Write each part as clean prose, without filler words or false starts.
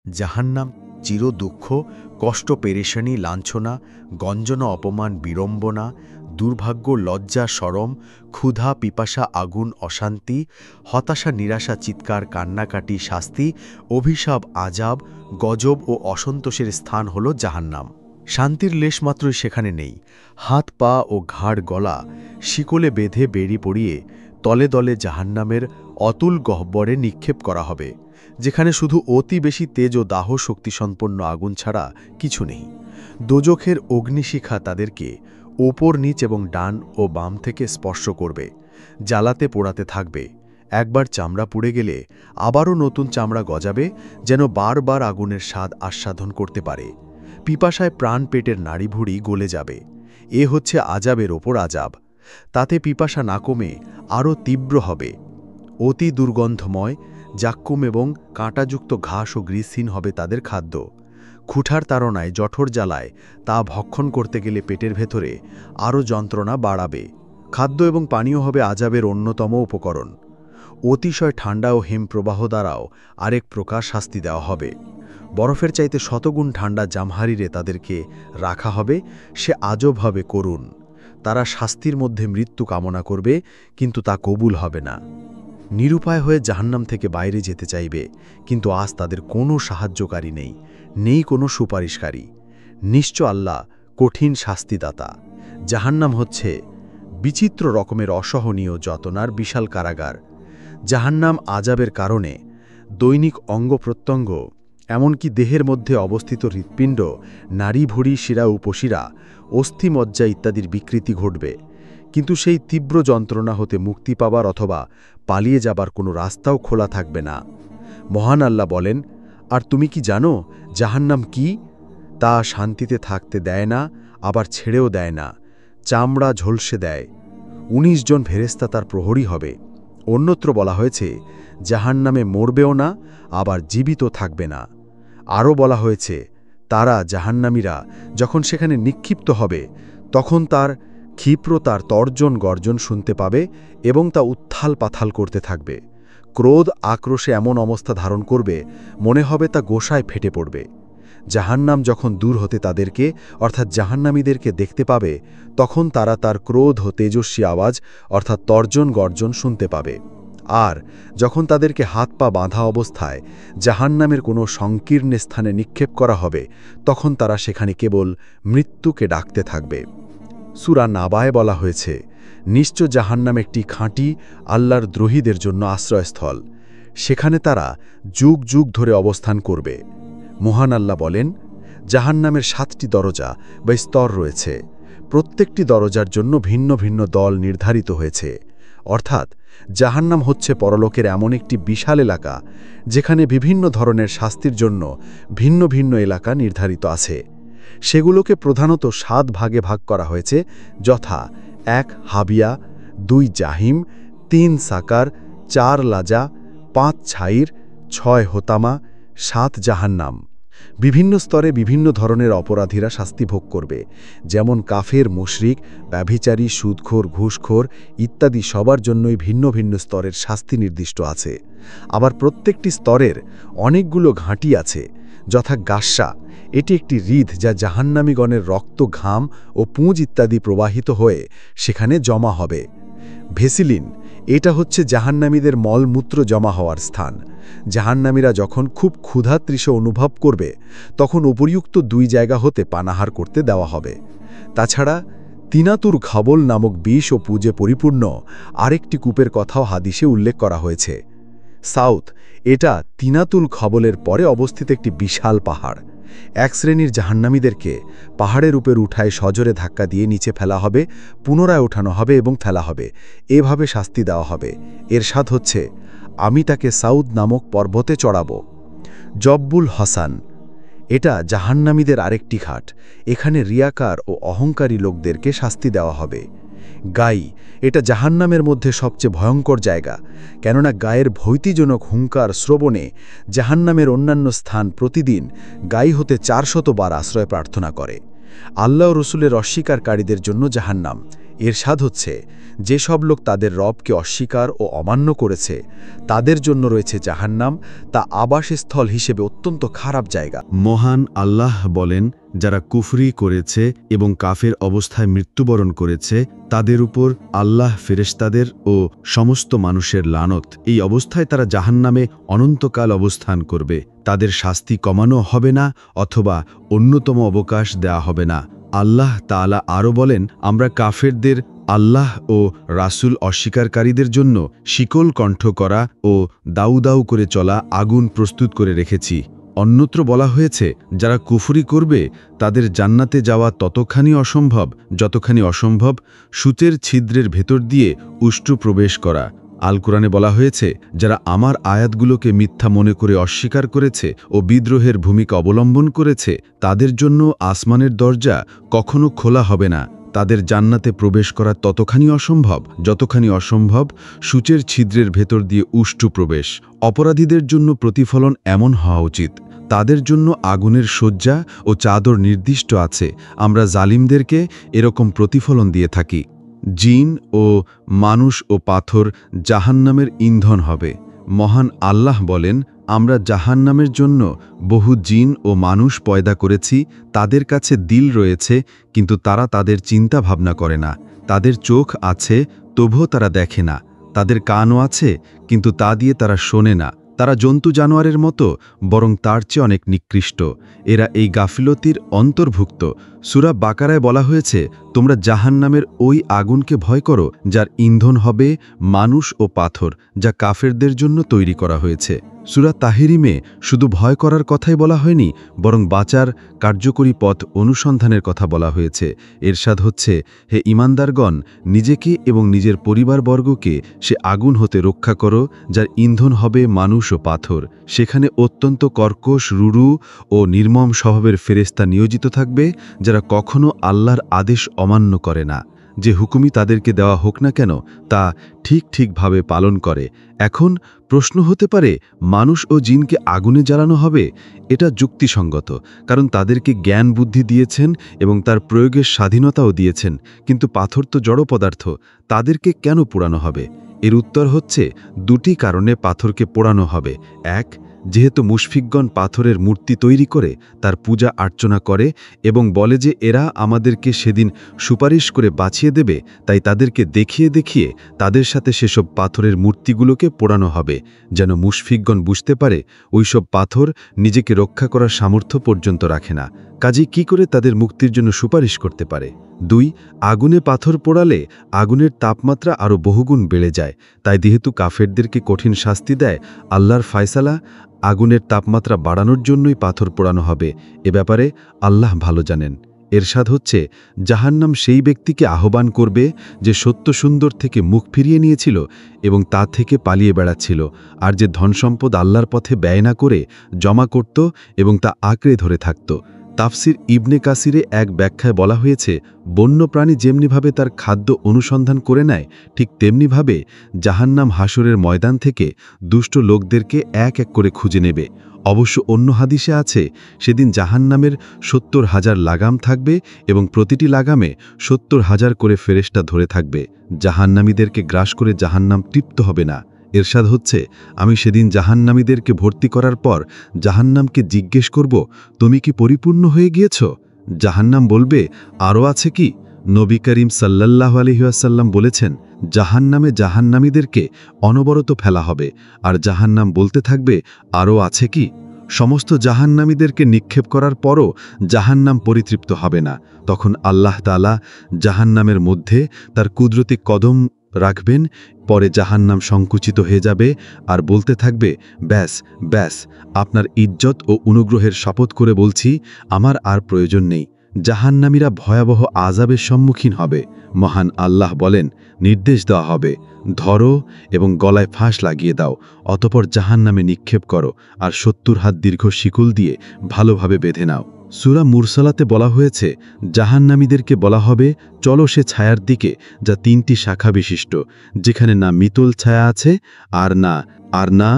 জাহান্নাম চির দুঃখ, কষ্ট, পেরেশানি, লাঞ্ছনা, গঞ্জনা, অপমান, বিড়ম্বনা, দুর্ভাগ্য, লজ্জা, শরম, ক্ষুধা, পিপাসা, আগুন, অশান্তি, হতাশা, নিরাশা, চিৎকার, কান্নাকাটি, শাস্তি, অভিশাপ, আযাব, গজব ও অসন্তোষের স্থান হল জাহান্নাম। শান্তির লেশমাত্রই সেখানে নেই। হাত পা ও ঘাড় গলা শিকলে বেঁধে বেড়ি পড়িয়ে তলে দলে জাহান্নামের অতুল গহ্বরে নিক্ষেপ করা হবে, যেখানে শুধু অতি বেশি তেজ ও দাহ শক্তিসম্পন্ন আগুন ছাড়া কিছু নেই। দোজখের অগ্নিশিখা তাদেরকে ওপর নিচ এবং ডান ও বাম থেকে স্পর্শ করবে, জ্বালাতে পোড়াতে থাকবে। একবার চামড়া পুড়ে গেলে আবারও নতুন চামড়া গজাবে, যেন বারবার আগুনের স্বাদ আস্বাদন করতে পারে। পিপাসায় প্রাণ পেটের নাড়িভুড়ি গলে যাবে। এ হচ্ছে আযাবের ওপর আযাব। তাতে পিপাসা না কমে আরও তীব্র হবে। অতি দুর্গন্ধময় জাক্কুম এবং কাঁটাযুক্ত ঘাস ও গ্রিসহীন হবে তাদের খাদ্য। ক্ষুঠার তাড়নায়, জঠর জ্বালায় তা ভক্ষণ করতে গেলে পেটের ভেতরে আরও যন্ত্রণা বাড়াবে। খাদ্য এবং পানীয় হবে আযাবের অন্যতম উপকরণ। অতিশয় ঠান্ডা ও হিমপ্রবাহ দ্বারাও আরেক প্রকার শাস্তি দেওয়া হবে। বরফের চাইতে শতগুণ ঠান্ডা জামহারিরে তাদেরকে রাখা হবে, সে আজব হবে করুণ। তারা শাস্তির মধ্যে মৃত্যু কামনা করবে, কিন্তু তা কবুল হবে না। নিরুপায় হয়ে জাহান্নাম থেকে বাইরে যেতে চাইবে, কিন্তু আজ তাদের কোনো সাহায্যকারী নেই, নেই কোনো সুপারিশকারী। নিশ্চয় আল্লাহ কঠিন শাস্তিদাতা। জাহান্নাম হচ্ছে বিচিত্র রকমের অসহনীয় যতনার বিশাল কারাগার। জাহান্নাম আযাবের কারণে দৈনিক অঙ্গ-প্রত্যঙ্গ, এমনকি দেহের মধ্যে অবস্থিত হৃৎপিণ্ড, নাড়িভুড়ি, শিরা, উপশিরা, অস্থিমজ্জা ইত্যাদির বিকৃতি ঘটবে। কিন্তু সেই তীব্র যন্ত্রণা হতে মুক্তি পাবার অথবা পালিয়ে যাবার কোনো রাস্তাও খোলা থাকবে না। মহান আল্লাহ বলেন, আর তুমি কি জানো জাহান্নাম কি? তা শান্তিতে থাকতে দেয় না, আবার ছেড়েও দেয় না। চামড়া ঝলসে দেয়। ১৯ জন ফেরেশতা তার প্রহরী হবে। অন্যত্র বলা হয়েছে, জাহান্নামে মরবেও না, আবার জীবিত থাকবে না। আরও বলা হয়েছে, তারা জাহান্নামীরা যখন সেখানে নিক্ষিপ্ত হবে, তখন তার ক্ষিপ্র তার তর্জন গর্জন শুনতে পাবে এবং তা উত্থাল পাথাল করতে থাকবে। ক্রোধ আক্রোশে এমন অবস্থা ধারণ করবে, মনে হবে তা গোসায় ফেটে পড়বে। জাহান্নাম যখন দূর হতে তাদেরকে, অর্থাৎ জাহান্নামীদেরকে দেখতে পাবে, তখন তারা তার ক্রোধ ও তেজস্বী আওয়াজ, অর্থাৎ তর্জন গর্জন শুনতে পাবে। আর যখন তাদেরকে হাত পা বাঁধা অবস্থায় জাহান্নামের কোনো সংকীর্ণ স্থানে নিক্ষেপ করা হবে, তখন তারা সেখানে কেবল মৃত্যুকে ডাকতে থাকবে। সূরা নাবায় বলা হয়েছে, নিশ্চয় জাহান্নাম একটি খাঁটি আল্লাহর দ্রোহীদের জন্য আশ্রয়স্থল। সেখানে তারা যুগ যুগ ধরে অবস্থান করবে। মহান আল্লাহ বলেন, জাহান্নামের 7টি দরজা বা স্তর রয়েছে। প্রত্যেকটি দরজার জন্য ভিন্ন ভিন্ন দল নির্ধারিত হয়েছে। অর্থাৎ জাহান্নাম হচ্ছে পরলোকের এমন একটি বিশাল এলাকা, যেখানে বিভিন্ন ধরনের শাস্তির জন্য ভিন্ন ভিন্ন এলাকা নির্ধারিত আছে। সেগুলোকে প্রধানত 7 ভাগে ভাগ করা হয়েছে, যথা 1 হাবিয়া, 2 জাহিম, 3 সাকার, 4 লাজা, 5 ছাইর, 6 হোতামা, 7 জাহান্নাম। বিভিন্ন স্তরে বিভিন্ন ধরনের অপরাধীরা শাস্তি ভোগ করবে, যেমন কাফের, মুশরিক, ব্যভিচারী, সুদখোর, ঘুষখোর ইত্যাদি সবার জন্যই ভিন্ন ভিন্ন স্তরের শাস্তি নির্দিষ্ট আছে। আবার প্রত্যেকটি স্তরের অনেকগুলো ঘাঁটি আছে, যথা গাস্সা, এটি একটি হ্রদ যা জাহান্নামীগণের রক্ত, ঘাম ও পুঁজ ইত্যাদি প্রবাহিত হয়ে সেখানে জমা হবে। ভেসিলিন, এটা হচ্ছে জাহান্নামীদের মলমূত্র জমা হওয়ার স্থান। জাহান্নামীরা যখন খুব ক্ষুধাতৃষ্ণা অনুভব করবে, তখন উপরিউক্ত 2 জায়গা হতে পানাহার করতে দেওয়া হবে। তাছাড়া তিনাতুর খাবল নামক বিষ ও পুজে পরিপূর্ণ আরেকটি কূপের কথাও হাদিসে উল্লেখ করা হয়েছে। সাউথ, এটা তিনাতুল খবলের পরে অবস্থিত একটি বিশাল পাহাড়। এক শ্রেণীর জাহান্নামীদেরকে পাহাড়ের উপর উঠায় সজোরে ধাক্কা দিয়ে নিচে ফেলা হবে, পুনরায় ওঠানো হবে এবং ফেলা হবে। এভাবে শাস্তি দেওয়া হবে। এর স্বাদ হচ্ছে, আমি তাকে সাউদ নামক পর্বতে চড়াব। জব্বুল হসান, এটা জাহান্নামীদের আরেকটি ঘাট। এখানে রিয়াকার ও অহংকারী লোকদেরকে শাস্তি দেওয়া হবে। গাই, এটা জাহান্নামের মধ্যে সবচেয়ে ভয়ঙ্কর জায়গা, কেননা গায়ের ভৈতিজনক হুঙ্কার শ্রবণে জাহান্নামের অন্যান্য স্থান প্রতিদিন গাই হতে 400 বার আশ্রয় প্রার্থনা করে। আল্লাহ রসুলের অস্বীকারীদের জন্য জাহান্নাম, এরশাদ হচ্ছে, যেসব লোক তাদের রবকে অস্বীকার ও অমান্য করেছে তাদের জন্য রয়েছে জাহান্নাম, তা আবাসস্থল হিসেবে অত্যন্ত খারাপ জায়গা। মহান আল্লাহ বলেন, যারা কুফরি করেছে এবং কাফের অবস্থায় মৃত্যুবরণ করেছে তাদের উপর আল্লাহ, ফেরেশতাদের ও সমস্ত মানুষের লানত। এই অবস্থায় তারা জাহান্নামে অনন্তকাল অবস্থান করবে। তাদের শাস্তি কমানো হবে না অথবা অন্যতম অবকাশ দেয়া হবে না। আল্লাহ তাআলা আরও বলেন, আমরা কাফেরদের আল্লাহ ও রাসূল অস্বীকারীদের জন্য শিকল কণ্ঠ করা ও দাউ দাউ করে চলা আগুন প্রস্তুত করে রেখেছি। অন্যত্র বলা হয়েছে, যারা কুফরি করবে তাদের জান্নাতে যাওয়া ততখানি অসম্ভব যতখানি অসম্ভব সূচের ছিদ্রের ভেতর দিয়ে উষ্ট্র প্রবেশ করা। আল কোরআনে বলা হয়েছে, যারা আমার আয়াতগুলোকে মিথ্যা মনে করে অস্বীকার করেছে ও বিদ্রোহের ভূমিকা অবলম্বন করেছে তাদের জন্য আসমানের দরজা কখনো খোলা হবে না। তাদের জান্নাতে প্রবেশ করা ততখানি অসম্ভব যতখানি অসম্ভব সূচের ছিদ্রের ভেতর দিয়ে উষ্ট্র প্রবেশ। অপরাধীদের জন্য প্রতিফলন এমন হওয়া উচিত, তাদের জন্য আগুনের শয্যা ও চাদর নির্দিষ্ট আছে। আমরা জালিমদেরকে এরকম প্রতিফলন দিয়ে থাকি। জিন ও মানুষ ও পাথর জাহান্নামের ইন্ধন হবে। মহান আল্লাহ বলেন, আমরা জাহান্নামের জন্য বহু জিন ও মানুষ পয়দা করেছি। তাদের কাছে দিল রয়েছে কিন্তু তারা তাদের চিন্তা ভাবনা করে না। তাদের চোখ আছে তবুও তারা দেখে না। তাদের কানও আছে কিন্তু তা দিয়ে তারা শোনে না। তারা জন্তু জানোয়ারের মতো, বরং তার চেয়ে অনেক নিকৃষ্ট। এরা এই গাফিলতির অন্তর্ভুক্ত। সূরা বাকারায় বলা হয়েছে, তোমরা জাহান্নামের ওই আগুনকে ভয় করো যার ইন্ধন হবে মানুষ ও পাথর, যা কাফেরদের জন্য তৈরি করা হয়েছে। সূরা তাহরিমে শুধু ভয় করার কথাই বলা হয়নি, বরং বাঁচার কার্যকরী পথ অনুসন্ধানের কথা বলা হয়েছে। এরশাদ হচ্ছে, হে ঈমানদারগণ, নিজেকে এবং নিজের পরিবারবর্গকে সে আগুন হতে রক্ষা করো যার ইন্ধন হবে মানুষ ও পাথর। সেখানে অত্যন্ত কর্কশ, রূঢ় ও নির্মম স্বভাবের ফেরেশতা নিয়োজিত থাকবে, যারা কখনো আল্লাহর আদেশ অমান্য করে না। যে হুকুমই তাদেরকে দেওয়া হোক না কেন তা ঠিকভাবে পালন করে। এখন প্রশ্ন হতে পারে, মানুষ ও জিনকে আগুনে জ্বালানো হবে? এটা যুক্তিসঙ্গত, কারণ তাদেরকে জ্ঞান বুদ্ধি দিয়েছেন এবং তার প্রয়োগের স্বাধীনতাও দিয়েছেন। কিন্তু পাথর তো জড় পদার্থ, তাদেরকে কেন পোড়ানো হবে? এর উত্তর হচ্ছে, দুটি কারণে পাথরকে পোড়ানো হবে। এক, যেহেতু মুশফিকগণ পাথরের মূর্তি তৈরি করে তার পূজা অর্চনা করে এবং বলে যে এরা আমাদেরকে সেদিন সুপারিশ করে বাঁচিয়ে দেবে, তাই তাদেরকে দেখিয়ে দেখিয়ে তাদের সাথে সেসব পাথরের মূর্তিগুলোকে পোড়ানো হবে, যেন মুশফিকগণ বুঝতে পারে ওইসব পাথর নিজেকে রক্ষা করার সামর্থ্য পর্যন্ত রাখে না, কাজে কি করে তাদের মুক্তির জন্য সুপারিশ করতে পারে। 2, আগুনে পাথর পোড়ালে আগুনের তাপমাত্রা আরও বহুগুণ বেড়ে যায়। তাই যেহেতু কাফেরদেরকে কঠিন শাস্তি দেয়, আল্লাহর ফায়সালা আগুনের তাপমাত্রা বাড়ানোর জন্যই পাথর পোড়ানো হবে। এ ব্যাপারে আল্লাহ ভালো জানেন। এরশাদ হচ্ছে, জাহান্নাম সেই ব্যক্তিকে আহ্বান করবে যে সত্য সুন্দর থেকে মুখ ফিরিয়ে নিয়েছিল এবং তা থেকে পালিয়ে বেড়াচ্ছিল, আর যে ধনসম্পদ আল্লাহর পথে ব্যয় না করে জমা করত এবং তা আঁকড়ে ধরে থাকত। তাফসির ইবনে কাসিরে এক ব্যাখ্যায় বলা হয়েছে, বন্যপ্রাণী যেমনিভাবে তার খাদ্য অনুসন্ধান করে নেয়, ঠিক তেমনিভাবে জাহান্নাম হাসরের ময়দান থেকে দুষ্ট লোকদেরকে এক এক করে খুঁজে নেবে। অবশ্য অন্য হাদিসে আছে, সেদিন জাহান্নামের 70,000 লাগাম থাকবে এবং প্রতিটি লাগামে 70,000 করে ফেরেশতা ধরে থাকবে। জাহান্নামীদেরকে গ্রাস করে জাহান্নাম তৃপ্ত হবে না। এরশাদ হচ্ছে, আমি সেদিন জাহান্নামীদেরকে ভর্তি করার পর জাহান্নামকে জিজ্ঞেস করব, তুমি কি পরিপূর্ণ হয়ে গিয়েছ? জাহান্নাম বলবে, আরও আছে কি? নবী করিম সাল্লাল্লাহু আলাইহি ওয়াসাল্লাম বলেছেন, জাহান্নামে জাহান্নামীদেরকে অনবরত ফেলা হবে, আর জাহান্নাম বলতে থাকবে, আরও আছে কি? সমস্ত জাহান্নামীদেরকে নিক্ষেপ করার পরও জাহান্নাম পরিতৃপ্ত হবে না। তখন আল্লাহ তাআলা জাহান্নামের মধ্যে তার কুদরতি কদম রাখবেন, পরে জাহান্নাম সংকুচিত হয়ে যাবে আর বলতে থাকবে, ব্যাস ব্যাস, আপনার ইজ্জত ও অনুগ্রহের শপথ করে বলছি, আমার আর প্রয়োজন নেই। জাহান্নামীরা ভয়াবহ আযাবের সম্মুখীন হবে। মহান আল্লাহ বলেন, নির্দেশ দেওয়া হবে, ধরো এবং গলায় ফাঁস লাগিয়ে দাও, অতপর জাহান্নামে নিক্ষেপ করো আর 70 হাত দীর্ঘ শিকল দিয়ে ভালোভাবে বেঁধে নাও। সূরা মুরসালাতে বলা হয়েছে, জাহান্নামীদেরকে বলা হবে, চলো সে ছায়ার দিকে যা 3টি শাখা বিশিষ্ট, যেখানে না মিতল ছায়া আছে আর না আর না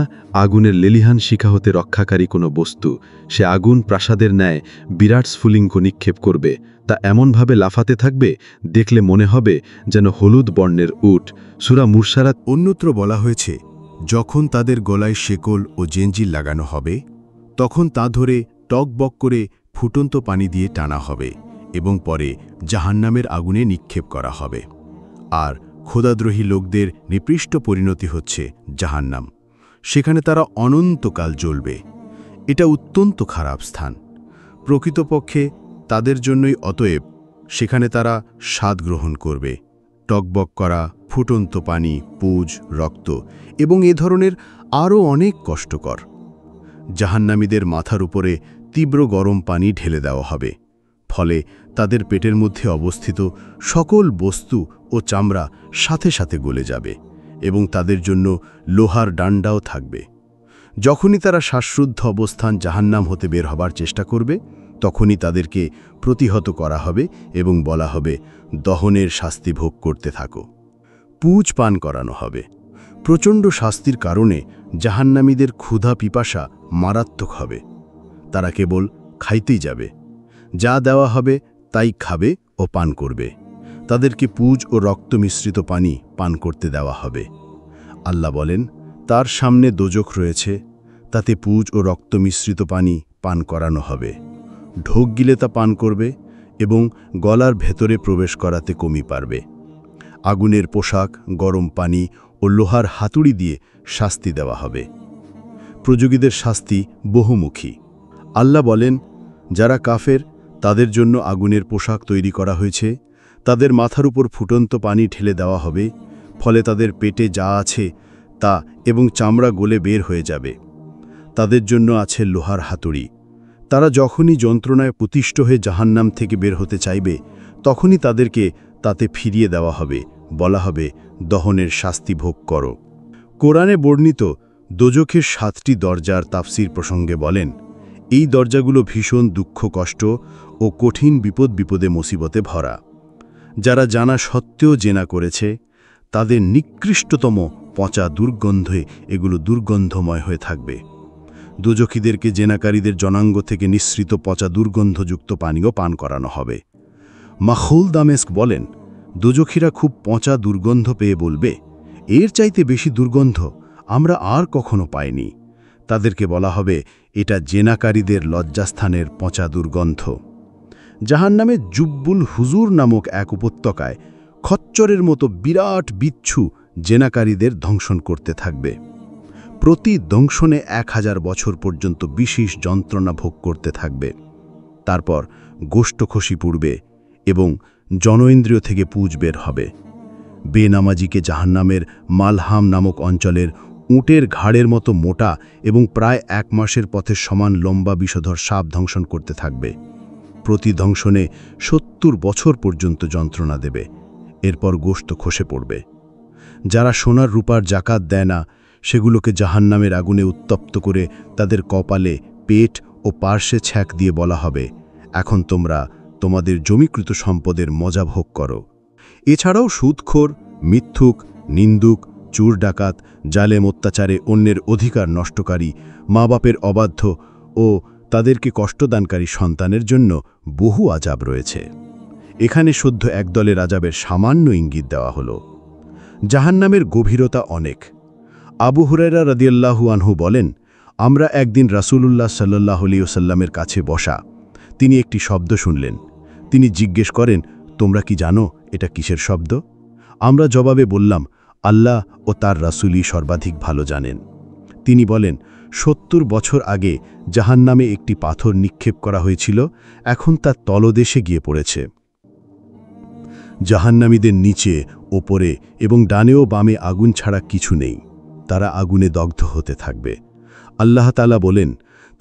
আগুনের লেলিহান শিখা হতে রক্ষাকারী কোনো বস্তু। সে আগুন প্রাসাদের ন্যায় বিরাট স্ফুলিঙ্গ নিক্ষেপ করবে, তা এমনভাবে লাফাতে থাকবে দেখলে মনে হবে যেন হলুদ বর্ণের উট। সূরা মুরসালাত। অন্যত্র বলা হয়েছে, যখন তাদের গলায় শেকল ও জেঞ্জির লাগানো হবে, তখন তা ধরে টকবক করে ফুটন্ত পানি দিয়ে টানা হবে এবং পরে জাহান্নামের আগুনে নিক্ষেপ করা হবে। আর খোদাদ্রোহী লোকদের নিপৃষ্ট পরিণতি হচ্ছে জাহান্নাম। সেখানে তারা অনন্তকাল জ্বলবে। এটা অত্যন্ত খারাপ স্থান। প্রকৃতপক্ষে তাদের জন্যই অতএব সেখানে তারা স্বাদ গ্রহণ করবে, টকবক করা ফুটন্ত পানি, পুজ, রক্ত এবং এ ধরনের আরও অনেক কষ্টকর। জাহান্নামীদের মাথার উপরে তীব্র গরম পানি ঢেলে দেওয়া হবে, ফলে তাদের পেটের মধ্যে অবস্থিত সকল বস্তু ও চামড়া সাথে সাথে গলে যাবে এবং তাদের জন্য লোহার ডান্ডাও থাকবে। যখনই তারা শ্বাসরুদ্ধ অবস্থান জাহান্নাম হতে বের হবার চেষ্টা করবে, তখনই তাদেরকে প্রতিহত করা হবে এবং বলা হবে, দহনের শাস্তি ভোগ করতে থাকো। পুজ পান করানো হবে। প্রচণ্ড শাস্তির কারণে জাহান্নামীদের ক্ষুধা পিপাসা মারাত্মক হবে। তারা কেবল খাইতেই যাবে। যা দেওয়া হবে তাই খাবে ও পান করবে। তাদেরকে পুজ ও রক্ত মিশ্রিত পানি পান করতে দেওয়া হবে। আল্লাহ বলেন, তার সামনে দোজখ রয়েছে, তাতে পুজ ও রক্ত মিশ্রিত পানি পান করানো হবে। ঢোক গিলে তা পান করবে এবং গলার ভেতরে প্রবেশ করাতে কমি পারবে। আগুনের পোশাক, গরম পানি ও লোহার হাতুড়ি দিয়ে শাস্তি দেওয়া হবে। প্রযোগীদের শাস্তি বহুমুখী। আল্লাহ বলেন, যারা কাফের তাদের জন্য আগুনের পোশাক তৈরি করা হয়েছে। তাদের মাথার উপর ফুটন্ত পানি ঢেলে দেওয়া হবে, ফলে তাদের পেটে যা আছে তা এবং চামড়া গলে বের হয়ে যাবে। তাদের জন্য আছে লোহার হাতুড়ি। তারা যখনই যন্ত্রণায় প্রতিষ্ঠ হয়ে জাহান্নাম থেকে বের হতে চাইবে, তখনই তাদেরকে তাতে ফিরিয়ে দেওয়া হবে, বলা হবে, দহনের শাস্তি ভোগ করো। কোরআনে বর্ণিত দোজখের 7টি দরজার তাফসির প্রসঙ্গে বলেন, এই দরজাগুলো ভীষণ দুঃখ, কষ্ট ও কঠিন বিপদে মুসিবতে ভরা। যারা জানা সত্ত্বেও জেনা করেছে, তাদের নিকৃষ্টতম পচা দুর্গন্ধে এগুলো দুর্গন্ধময় হয়ে থাকবে। দোজখীদেরকে জেনাকারীদের জনাঙ্গ থেকে নিঃসৃত পচা দুর্গন্ধযুক্ত পানীয় পান করানো হবে। মাখুল দামেস্ক বলেন, দোজখীরা খুব পচা দুর্গন্ধ পেয়ে বলবে, এর চাইতে বেশি দুর্গন্ধ আমরা আর কখনো পাইনি। তাদেরকে বলা হবে, এটা জেনাকারীদের লজ্জাস্থানের পচা দুর্গন্ধ। জাহান্নামে জুব্বুল হুজুর নামক এক উপত্যকায় খচ্চরের মতো বিরাট বিচ্ছু জেনাকারীদের ধ্বংসন করতে থাকবে। প্রতি দংশনে 1000 বছর পর্যন্ত বিশেষ যন্ত্রণা ভোগ করতে থাকবে। তারপর গোষ্ঠ খসি পুড়বে এবং জনইন্দ্রিয় থেকে পুজ বের হবে। বেনামাজিকে জাহান্নামের মালহাম নামক অঞ্চলের উটের ঘাড়ের মতো মোটা এবং প্রায় 1 মাসের পথের সমান লম্বা বিষধর সাপ ধ্বংসন করতে থাকবে। প্রতি দংশনে 70 বছর পর্যন্ত যন্ত্রণা দেবে। এরপর গোশত খসে পড়বে। যারা সোনার রূপার জাকাত দেয় না, সেগুলোকে জাহান্নামের আগুনে উত্তপ্ত করে তাদের কপালে, পেট ও পার্শ্বে ছ্যাঁক দিয়ে বলা হবে, এখন তোমরা তোমাদের জমিকৃত সম্পদের মজা ভোগ করো। এছাড়াও সুদখোর, মিথ্যুক, নিন্দুক, চোর ডাকাত, জালেম অত্যাচারে অন্যের অধিকার নষ্টকারী, মা বাপের অবাধ্য ও তাদেরকে কষ্টদানকারী সন্তানের জন্য বহু আযাব রয়েছে। এখানে সদ্য একদলের আযাবের সামান্য ইঙ্গিত দেওয়া হলো। জাহান্নামের গভীরতা অনেক। আবু হুরায়রা রাদিয়াল্লাহু আনহু বলেন, আমরা একদিন রাসূলুল্লাহ সাল্লাল্লাহু আলাইহি ওয়াসাল্লামের কাছে বসা। তিনি একটি শব্দ শুনলেন। তিনি জিজ্ঞেস করেন, তোমরা কি জানো এটা কিসের শব্দ? আমরা জবাবে বললাম, আল্লাহ ও তার রাসূলই সর্বাধিক ভালো জানেন। তিনি বলেন, 70 বছর আগে জাহান্নামে একটি পাথর নিক্ষেপ করা হয়েছিল, এখন তা তলদেশে গিয়ে পড়েছে। জাহান্নামীদের নিচে, ওপরে এবং ডানে ও বামে আগুন ছাড়া কিছু নেই। তারা আগুনে দগ্ধ হতে থাকবে। আল্লাহ তাআলা বলেন,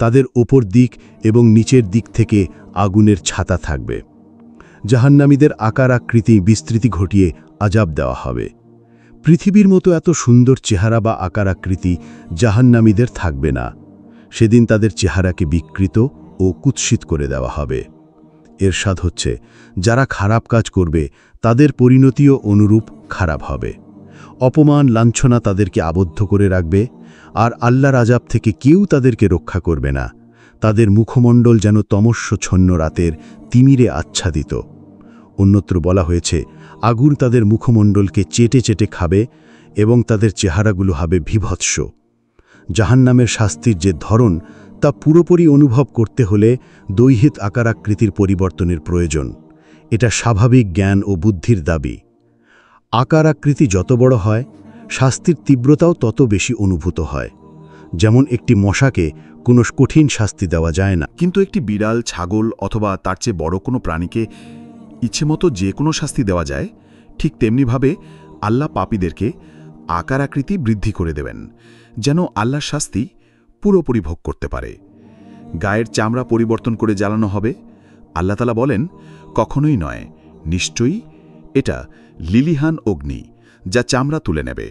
তাদের ওপর দিক এবং নিচের দিক থেকে আগুনের ছাতা থাকবে। জাহান্নামীদের আকার আকৃতি বিস্তৃতি ঘটিয়ে আযাব দেওয়া হবে। পৃথিবীর মতো এত সুন্দর চেহারা বা আকার আকৃতি জাহান্নামীদের থাকবে না। সেদিন তাদের চেহারাকে বিকৃত ও কুৎসিত করে দেওয়া হবে। এরশাদ হচ্ছে, যারা খারাপ কাজ করবে তাদের পরিণতিও অনুরূপ খারাপ হবে। অপমান লাঞ্ছনা তাদেরকে আবদ্ধ করে রাখবে, আর আল্লাহর আযাব থেকে কেউ তাদেরকে রক্ষা করবে না। তাদের মুখমণ্ডল যেন তমস্যচ্ছন্ন রাতের তিমিরে আচ্ছাদিত। অন্যত্র বলা হয়েছে, আগুন তাদের মুখমণ্ডলকে চেটে চেটে খাবে এবং তাদের চেহারাগুলো হবে বিভৎস। জাহান্নামের শাস্তির যে ধরন তা পুরোপুরি অনুভব করতে হলে দৈহিক আকারাকৃতির পরিবর্তনের প্রয়োজন। এটা স্বাভাবিক জ্ঞান ও বুদ্ধির দাবি। আকারাকৃতি যত বড় হয়, শাস্তির তীব্রতাও তত বেশি অনুভূত হয়। যেমন একটি মশাকে কোনো কঠিন শাস্তি দেওয়া যায় না, কিন্তু একটি বিড়াল, ছাগল অথবা তার চেয়ে বড় কোনো প্রাণীকে ইচ্ছেমতো যে কোনো শাস্তি দেওয়া যায়। ঠিক তেমনিভাবে আল্লাহ পাপীদেরকে আকারাকৃতি বৃদ্ধি করে দেবেন, যেন আল্লাহর শাস্তি পুরোপুরি ভোগ করতে পারে। গায়ের চামড়া পরিবর্তন করে জ্বালানো হবে। আল্লাহ তাআলা বলেন, কখনোই নয়, নিশ্চয়ই এটা লিলিহান অগ্নি, যা চামড়া তুলে নেবে।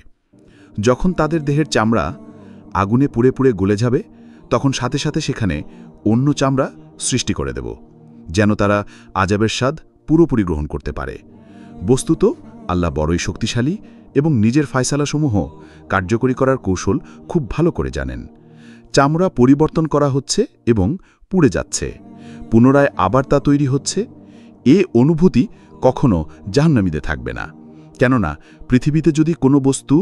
যখন তাদের দেহের চামড়া আগুনে পুড়ে পুড়ে গলে যাবে, তখন সাথে সাথে সেখানে অন্য চামড়া সৃষ্টি করে দেব, যেন তারা আযাবের স্বাদ পুরোপুরি গ্রহণ করতে পারে। বস্তুত আল্লাহ বড়ই শক্তিশালী এবং নিজের ফায়সালাসমূহ কার্যকরী করার কৌশল খুব ভালো করে জানেন। চামড়া পরিবর্তন করা হচ্ছে এবং পুড়ে যাচ্ছে, পুনরায় আবার তা তৈরি হচ্ছে। এ অনুভূতি কখনো জাহান্নামীদের থাকবে না, কেননা পৃথিবীতে যদি কোনো বস্তু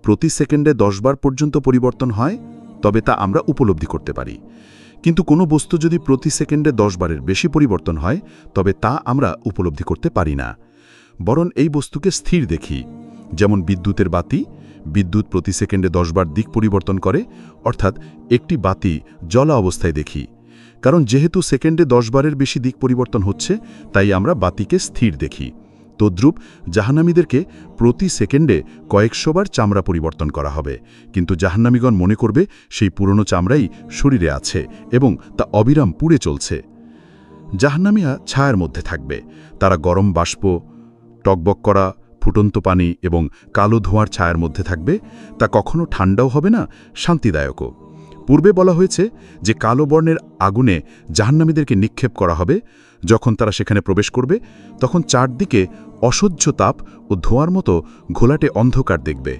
প্রতি সেকেন্ডে 10 বার পর্যন্ত পরিবর্তন হয়, তবে তা আমরা উপলব্ধি করতে পারি। কিন্তু কোনো বস্তু যদি প্রতি সেকেন্ডে 10 বারের বেশি পরিবর্তন হয়, তবে তা আমরা উপলব্ধি করতে পারি না। বরং এই বস্তুকে স্থির দেখি। যেমন বিদ্যুতের বাতি, বিদ্যুৎ প্রতি সেকেন্ডে 10 বার দিক পরিবর্তন করে, অর্থাৎ একটি বাতি জ্বলা অবস্থায় দেখি। কারণ যেহেতু সেকেন্ডে 10 বারের বেশি দিক পরিবর্তন হচ্ছে, তাই আমরা বাতিকে স্থির দেখি। তদ্রূপ জাহান্নামীদেরকে প্রতি সেকেন্ডে কয়েকশো বার চামড়া পরিবর্তন করা হবে, কিন্তু জাহান্নামীগণ মনে করবে সেই পুরনো চামড়াই শরীরে আছে এবং তা অবিরাম পুড়ে চলছে। জাহান্নামীরা ছায়ার মধ্যে থাকবে। তারা গরম বাষ্প, টকবক করা ফুটন্ত পানি এবং কালো ধোঁয়ার ছায়ার মধ্যে থাকবে। তা কখনো ঠান্ডাও হবে না, শান্তিদায়কও। পূর্বে বলা হয়েছে যে কালো বর্ণের আগুনে জাহান্নামীদেরকে নিক্ষেপ করা হবে। যখন তারা সেখানে প্রবেশ করবে, তখন চারদিকে অসহ্য তাপ ও ধোঁয়ার মতো ঘোলাটে অন্ধকার দেখবে।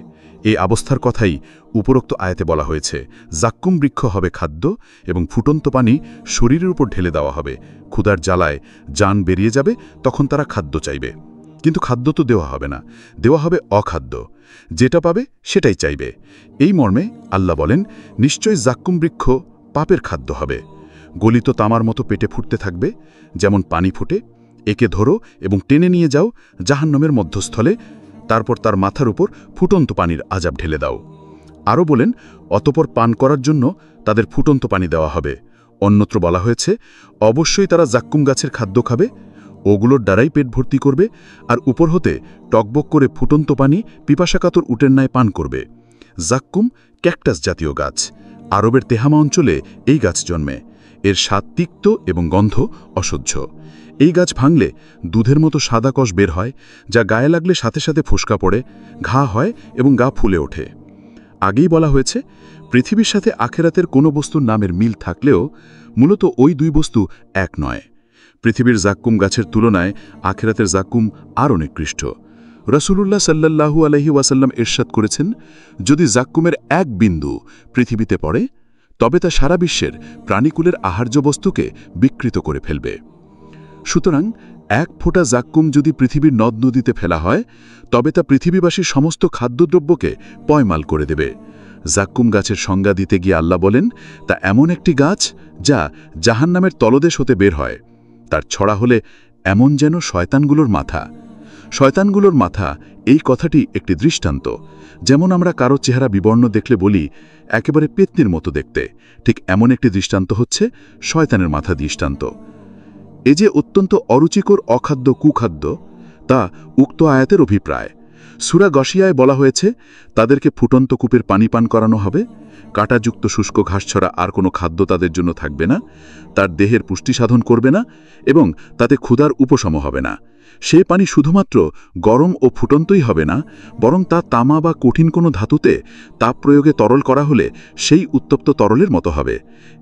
এই অবস্থার কথাই উপরোক্ত আয়াতে বলা হয়েছে। জাক্কুম বৃক্ষ হবে খাদ্য এবং ফুটন্ত পানি শরীরের উপর ঢেলে দেওয়া হবে। ক্ষুধার জ্বালায় জান বেরিয়ে যাবে, তখন তারা খাদ্য চাইবে। কিন্তু খাদ্য তো দেওয়া হবে না, দেওয়া হবে অখাদ্য। যেটা পাবে সেটাই চাইবে। এই মর্মে আল্লাহ বলেন, নিশ্চয় জাক্কুম বৃক্ষ পাপের খাদ্য হবে। গলিত তামার মতো পেটে ফুটতে থাকবে, যেমন পানি ফুটে। একে ধরো এবং টেনে নিয়ে যাও জাহান্নামের মধ্যস্থলে, তারপর তার মাথার উপর ফুটন্ত পানির আযাব ঢেলে দাও। আরও বলেন, অতঃপর পান করার জন্য তাদের ফুটন্ত পানি দেওয়া হবে। অন্যত্র বলা হয়েছে, অবশ্যই তারা জাক্কুম গাছের খাদ্য খাবে, ওগুলোর দ্বারাই পেট ভর্তি করবে, আর উপর হতে টকবক করে ফুটন্ত পানি পিপাসাকাতর উটের ন্যায় পান করবে। জাক্কুম ক্যাকটাস জাতীয় গাছ। আরবের তেহামা অঞ্চলে এই গাছ জন্মে। এর স্বাদ তিক্ত এবং গন্ধ অসহ্য। এই গাছ ভাঙলে দুধের মতো সাদা কষ বের হয়, যা গায়ে লাগলে সাথে সাথে ফোসকা পড়ে, ঘা হয় এবং গা ফুলে ওঠে। আগেই বলা হয়েছে, পৃথিবীর সাথে আখেরাতের কোনো বস্তুর নামের মিল থাকলেও মূলত ওই দুই বস্তু এক নয়। পৃথিবীর জাক্কুম গাছের তুলনায় আখেরাতের জাক্কুম আরও নিকৃষ্ট। রাসূলুল্লাহ সাল্লাল্লাহু আলাইহি ওয়াসাল্লাম ইরশাদ করেছেন, যদি জাক্কুমের এক বিন্দু পৃথিবীতে পড়ে, তবে তা সারা বিশ্বের প্রাণীকুলের আহার্য বস্তুকে বিকৃত করে ফেলবে। সুতরাং এক ফোঁটা জাক্কুম যদি পৃথিবীর নদ নদীতে ফেলা হয়, তবে তা পৃথিবীবাসীর সমস্ত খাদ্যদ্রব্যকে পয়মাল করে দেবে। জাক্কুম গাছের সংজ্ঞা দিতে গিয়ে আল্লাহ বলেন, তা এমন একটি গাছ যা জাহান্নামের তলদেশ হতে বের হয়। তার ছড়া হলে এমন যেন শয়তানগুলোর মাথা। শয়তানগুলোর মাথা, এই কথাটি একটি দৃষ্টান্ত। যেমন আমরা কারো চেহারা বিবর্ণ দেখলে বলি, একেবারে পেতনির মতো দেখতে, ঠিক এমন একটি দৃষ্টান্ত হচ্ছে শয়তানের মাথা দৃষ্টান্ত। এ যে অত্যন্ত অরুচিকর অখাদ্য কুখাদ্য, তা উক্ত আয়াতের অভিপ্রায়। সূরা গশিয়ায় বলা হয়েছে, তাদেরকে ফুটন্ত কূপের পানি পান করানো হবে। কাঁটাযুক্ত শুষ্ক ঘাস ছাড়া আর কোনো খাদ্য তাদের জন্য থাকবে না। তার দেহের পুষ্টি সাধন করবে না এবং তাতে ক্ষুধার উপশম হবে না। সে পানি শুধুমাত্র গরম ও ফুটন্তই হবে না, বরং তা তামা বা কঠিন কোনো ধাতুতে তাপ প্রয়োগে তরল করা হলে সেই উত্তপ্ত তরলের মতো হবে।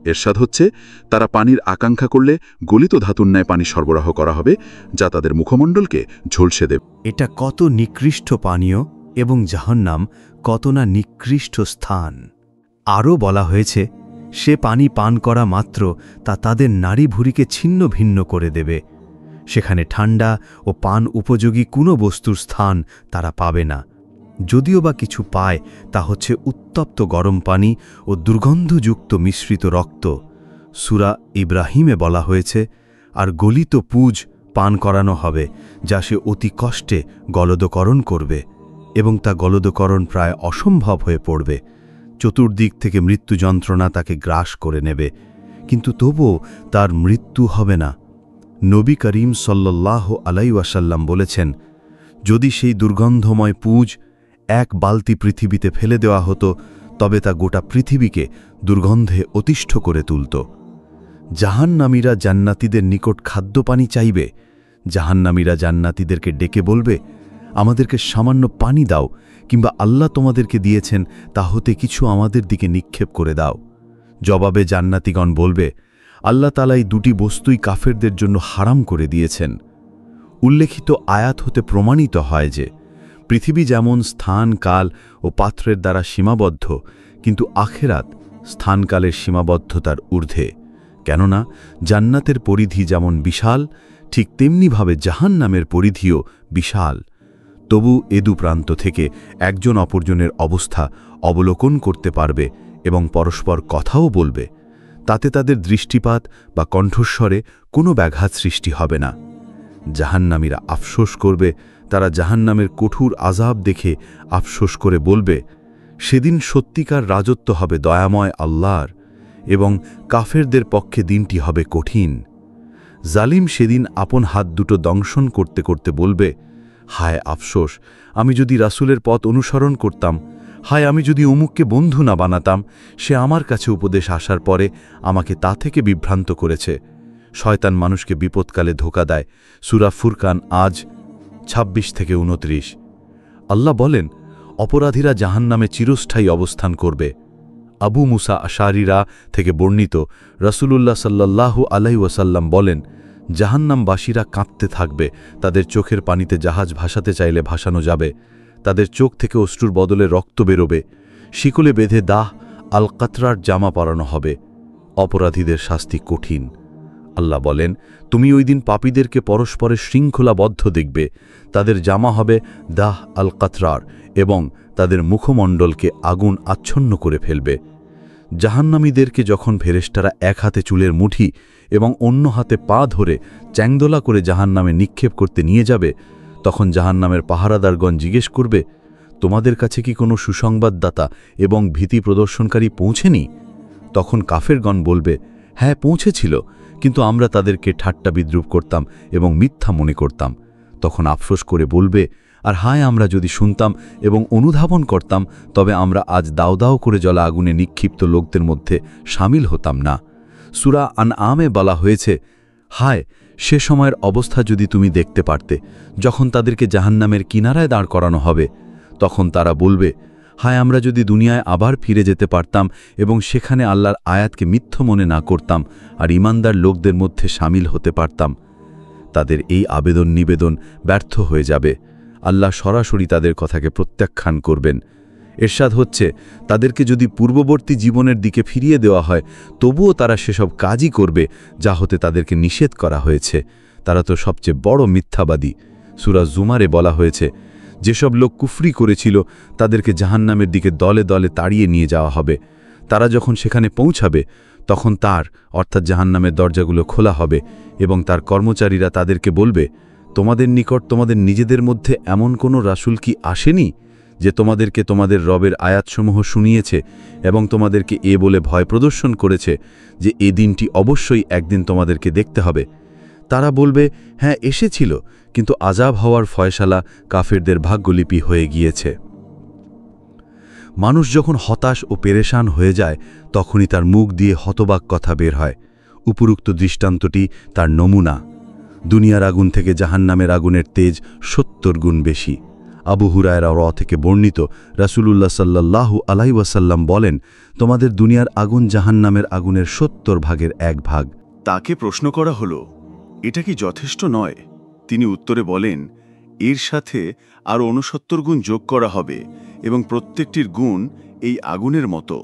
এরশাদ হচ্ছে, তারা পানির আকাঙ্ক্ষা করলে গলিত ধাতুর ন্যায় পানি সরবরাহ করা হবে, যা তাদের মুখমণ্ডলকে ঝলসে দেবে। এটা কত নিকৃষ্ট পানীয় এবং জাহান্নাম কত না নিকৃষ্ট স্থান। আরও বলা হয়েছে, সে পানি পান করা মাত্র তা তাদের নাড়ি ভুঁড়িকে ছিন্ন ভিন্ন করে দেবে। সেখানে ঠান্ডা ও পান উপযোগী কোনো বস্তুর স্থান তারা পাবে না। যদিও বা কিছু পায়, তা হচ্ছে উত্তপ্ত গরম পানি ও দুর্গন্ধযুক্ত মিশ্রিত রক্ত। সূরা ইব্রাহিমে বলা হয়েছে, আর গলিত পুজ পান করানো হবে, যা সে অতি কষ্টে গলদকরণ করবে, এবং তা গলদকরণ প্রায় অসম্ভব হয়ে পড়বে। চতুর্দিক থেকে মৃত্যু যন্ত্রণা তাকে গ্রাস করে নেবে, কিন্তু তবুও তার মৃত্যু হবে না। নবী করিম সাল্লাল্লাহু আলাইহি ওয়াসাল্লাম বলেছেন, যদি সেই দুর্গন্ধময় পুজ এক বালতি পৃথিবীতে ফেলে দেওয়া হতো, তবে তা গোটা পৃথিবীকে দুর্গন্ধে অতিষ্ঠ করে তুলত। জাহান্নামীরা জান্নাতীদের নিকট খাদ্যপানি চাইবে। জাহান্নামীরা জান্নাতীদেরকে ডেকে বলবে, আমাদেরকে সামান্য পানি দাও, কিংবা আল্লাহ তোমাদেরকে দিয়েছেন তা হতে কিছু আমাদের দিকে নিক্ষেপ করে দাও। জবাবে জান্নাতীগণ বলবে, আল্লাহ তাআলা এই দুটি বস্তুই কাফেরদের জন্য হারাম করে দিয়েছেন। উল্লেখিত আয়াত হতে প্রমাণিত হয় যে পৃথিবী যেমন স্থান, কাল ও পাত্রের দ্বারা সীমাবদ্ধ, কিন্তু আখেরাত স্থানকালের সীমাবদ্ধতার ঊর্ধ্বে। কেননা জান্নাতের পরিধি যেমন বিশাল, ঠিক তেমনিভাবে জাহান্নামের পরিধিও বিশাল। তবু এ দুপ্রান্ত থেকে একজন অপরজনের অবস্থা অবলোকন করতে পারবে এবং পরস্পর কথাও বলবে। তাতে তাদের দৃষ্টিপাত বা কণ্ঠস্বরে কোনো ব্যাঘাত সৃষ্টি হবে না। জাহান্নামীরা আফসোস করবে, তারা জাহান্নামের কঠোর আযাব দেখে আফসোস করে বলবে, সেদিন সত্যিকার রাজত্ব হবে দয়াময় আল্লাহর, এবং কাফেরদের পক্ষে দিনটি হবে কঠিন। জালিম সেদিন আপন হাত দুটো দংশন করতে করতে বলবে, হায় আফসোস, আমি যদি রাসূলের পথ অনুসরণ করতাম, হায় আমি যদি অমুককে বন্ধু না বানাতাম, সে আমার কাছে উপদেশ আসার পরে আমাকে তা থেকে বিভ্রান্ত করেছে। শয়তান মানুষকে বিপদকালে ধোঁকা দেয়। সূরা ফুরকান আজ 26-29। আল্লাহ বলেন, অপরাধীরা জাহান্নামে চিরস্থায়ী অবস্থান করবে। আবু মুসা আশারিরা থেকে বর্ণিত, রাসূলুল্লাহ সাল্লাল্লাহু আলাইহি ওয়াসাল্লাম বলেন, জাহান্নামবাসীরা কাঁপতে থাকবে। তাদের চোখের পানিতে জাহাজ ভাসাতে চাইলে ভাসানো যাবে। তাদের চোখ থেকে অশ্রুর বদলে রক্ত বেরোবে। শিকলে বেঁধে দাহ আল কাতরার জামা পরানো হবে। অপরাধীদের শাস্তি কঠিন। আল্লাহ বলেন, তুমি ওই দিন পাপীদেরকে পরস্পরের শৃঙ্খলাবদ্ধ দেখবে। তাদের জামা হবে দাহ আল কাতরার, এবং তাদের মুখমণ্ডলকে আগুন আচ্ছন্ন করে ফেলবে। জাহান্নামীদেরকে যখন ফেরেশতারা এক হাতে চুলের মুঠি এবং অন্য হাতে পা ধরে চ্যাংদোলা করে জাহান্নামে নিক্ষেপ করতে নিয়ে যাবে, তখন জাহান্নামের পাহারাদারগণ জিজ্ঞেস করবে, তোমাদের কাছে কি কোনো সুসংবাদদাতা এবং ভীতি প্রদর্শনকারী পৌঁছেনি? তখন কাফেরগণ বলবে, হ্যাঁ পৌঁছেছিল, কিন্তু আমরা তাদেরকে ঠাট্টা বিদ্রুপ করতাম এবং মিথ্যা মনে করতাম। তখন আফসোস করে বলবে, আর হায় আমরা যদি শুনতাম এবং অনুধাবন করতাম, তবে আমরা আজ দাও দাও করে জ্বলা আগুনে নিক্ষিপ্ত লোকদের মধ্যে সামিল হতাম না। সূরা আনআমে বলা হয়েছে, হায় সে সময়ের অবস্থা যদি তুমি দেখতে পারতে, যখন তাদেরকে জাহান্নামের কিনারায় দাঁড় করানো হবে। তখন তারা বলবে, হায় আমরা যদি দুনিয়ায় আবার ফিরে যেতে পারতাম এবং সেখানে আল্লাহর আয়াতকে মিথ্য মনে না করতাম আর ঈমানদার লোকদের মধ্যে সামিল হতে পারতাম। তাদের এই আবেদন নিবেদন ব্যর্থ হয়ে যাবে। আল্লাহ সরাসরি তাদের কথাকে প্রত্যাখ্যান করবেন। এরশাদ হচ্ছে, তাদেরকে যদি পূর্ববর্তী জীবনের দিকে ফিরিয়ে দেওয়া হয়, তবুও তারা সেসব কাজই করবে যা হতে তাদেরকে নিষেধ করা হয়েছে। তারা তো সবচেয়ে বড় মিথ্যাবাদী। সূরা জুমারে বলা হয়েছে, যেসব লোক কুফরি করেছিল তাদেরকে জাহান্নামের দিকে দলে দলে তাড়িয়ে নিয়ে যাওয়া হবে। তারা যখন সেখানে পৌঁছাবে, তখন তার অর্থাৎ জাহান্নামের দরজাগুলো খোলা হবে এবং তার কর্মচারীরা তাদেরকে বলবে, তোমাদের নিকট তোমাদের নিজেদের মধ্যে এমন কোনো রাসূল কি আসেনি যে তোমাদেরকে তোমাদের রবের আয়াতসমূহ শুনিয়েছে এবং তোমাদেরকে এ বলে ভয় প্রদর্শন করেছে যে এ দিনটি অবশ্যই একদিন তোমাদেরকে দেখতে হবে? তারা বলবে, হ্যাঁ এসেছিল, কিন্তু আযাব হওয়ার ফয়সালা কাফেরদের ভাগ্যলিপি হয়ে গিয়েছে। মানুষ যখন হতাশ ও পেরেশান হয়ে যায়, তখনই তার মুখ দিয়ে হতবাক কথা বের হয়। উপরোক্ত দৃষ্টান্তটি তার নমুনা। দুনিয়ার আগুন থেকে জাহান্নামের আগুনের তেজ 70 গুণ বেশি। আবু হুরায়রা থেকে বর্ণিত, রাসূলুল্লাহ সাল্লাল্লাহু আলাইহি ওয়াসাল্লাম বলেন, তোমাদের দুনিয়ার আগুন জাহান্নামের আগুনের 70 ভাগের 1 ভাগ। তাকে প্রশ্ন করা হলো, এটা কি যথেষ্ট নয়? তিনি উত্তরে বলেন, এর সাথে আরও ৬৯ গুণ যোগ করা হবে এবং প্রত্যেকটির গুণ এই আগুনের মতো।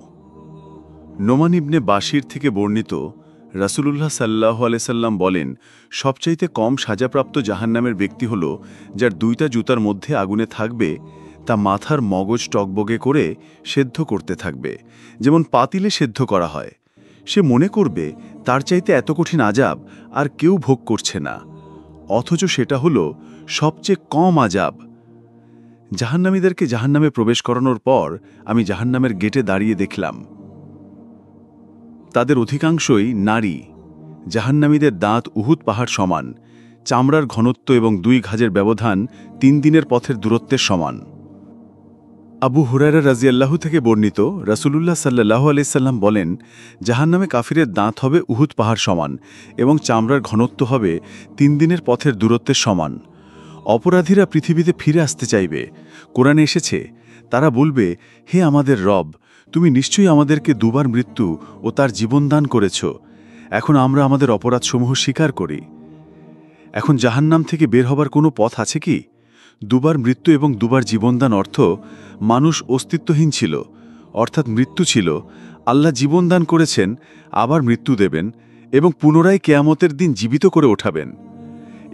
নোমান ইবনে বাশির থেকে বর্ণিত, রাসূলুল্লাহ সাল্লাল্লাহু আলাইহি সাল্লাম বলেন, সবচাইতে কম সাজাপ্রাপ্ত জাহান্নামের ব্যক্তি হল যার দুইটা জুতার মধ্যে আগুনে থাকবে, তা মাথার মগজ টকবগে করে সেদ্ধ করতে থাকবে, যেমন পাতিলে সেদ্ধ করা হয়। সে মনে করবে তার চাইতে এত কঠিন আযাব আর কেউ ভোগ করছে না, অথচ সেটা হল সবচেয়ে কম আযাব। জাহান্নামীদেরকে জাহান্নামে প্রবেশ করানোর পর আমি জাহান্নামের গেটে দাঁড়িয়ে দেখলাম, তাদের অধিকাংশই নারী। জাহান্নামীদের দাঁত উহুদ পাহাড় সমান, চামড়ার ঘনত্ব এবং 2 গজের ব্যবধান 3 দিনের পথের দূরত্বের সমান। আবু হুরায়রা রাদিয়াল্লাহু থেকে বর্ণিত, রাসূলুল্লাহ সাল্লাল্লাহু আলাইহি সাল্লাম বলেন, জাহান্নামে কাফিরের দাঁত হবে উহুদ পাহাড় সমান এবং চামড়ার ঘনত্ব হবে 3 দিনের পথের দূরত্বের সমান। অপরাধীরা পৃথিবীতে ফিরে আসতে চাইবে। কোরআনে এসেছে, তারা বলবে, হে আমাদের রব, তুমি নিশ্চয়ই আমাদেরকে 2 বার মৃত্যু ও তার জীবন দান করেছ। এখন আমরা আমাদের অপরাধসমূহ স্বীকার করি। এখন জাহান্নাম থেকে বের হবার কোনো পথ আছে কি? 2 বার মৃত্যু এবং 2 বার জীবনদান অর্থ মানুষ অস্তিত্বহীন ছিল, অর্থাৎ মৃত্যু ছিল। আল্লাহ জীবনদান করেছেন, আবার মৃত্যু দেবেন এবং পুনরায় কিয়ামতের দিন জীবিত করে ওঠাবেন।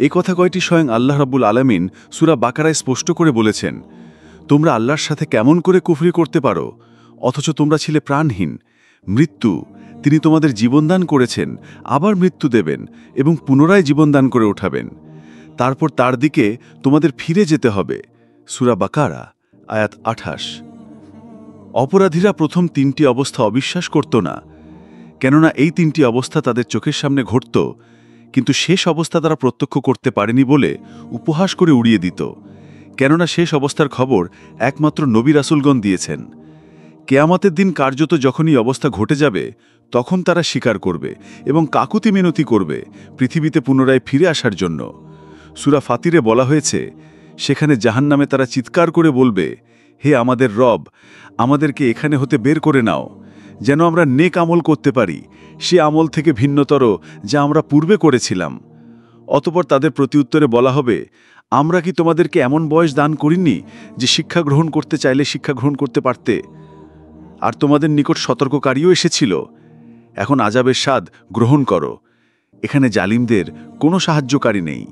এই কথা কয়টি স্বয়ং আল্লাহ রাব্বুল আলামিন সূরা বাকারায় স্পষ্ট করে বলেছেন। তোমরা আল্লাহর সাথে কেমন করে কুফরি করতে পারো, অথচ তোমরা ছিলে প্রাণহীন। মৃত্যু, তিনি তোমাদের জীবনদান করেছেন, আবার মৃত্যু দেবেন এবং পুনরায় জীবনদান করে ওঠাবেন। তারপর তার দিকে তোমাদের ফিরে যেতে হবে। সূরা বাকারা আয়াত 28। অপরাধীরা প্রথম 3টি অবস্থা অবিশ্বাস করত না, কেননা এই 3টি অবস্থা তাদের চোখের সামনে ঘটত, কিন্তু শেষ অবস্থা তারা প্রত্যক্ষ করতে পারেনি বলে উপহাস করে উড়িয়ে দিত, কেননা শেষ অবস্থার খবর একমাত্র নবী রাসূলগণ দিয়েছেন। কিয়ামতের দিন কার্যত যখনই অবস্থা ঘটে যাবে, তখন তারা স্বীকার করবে এবং কাকুতি মিনতি করবে পৃথিবীতে পুনরায় ফিরে আসার জন্য। সূরা ফাতিরে বলা হয়েছে, সেখানে জাহান্নামে তারা চিৎকার করে বলবে, হে আমাদের রব, আমাদেরকে এখানে হতে বের করে নাও, যেন আমরা নেক আমল করতে পারি, সে আমল থেকে ভিন্নতর যা আমরা পূর্বে করেছিলাম। অতঃপর তাদের প্রতিউত্তরে বলা হবে, আমরা কি তোমাদেরকে এমন বয়স দান করিনি যে শিক্ষা গ্রহণ করতে চাইলে শিক্ষা গ্রহণ করতে পারতে? আর তোমাদের নিকট সতর্ককারীও এসেছিল। এখন আযাবের স্বাদ গ্রহণ করো। এখানে জালিমদের কোনো সাহায্যকারী নেই।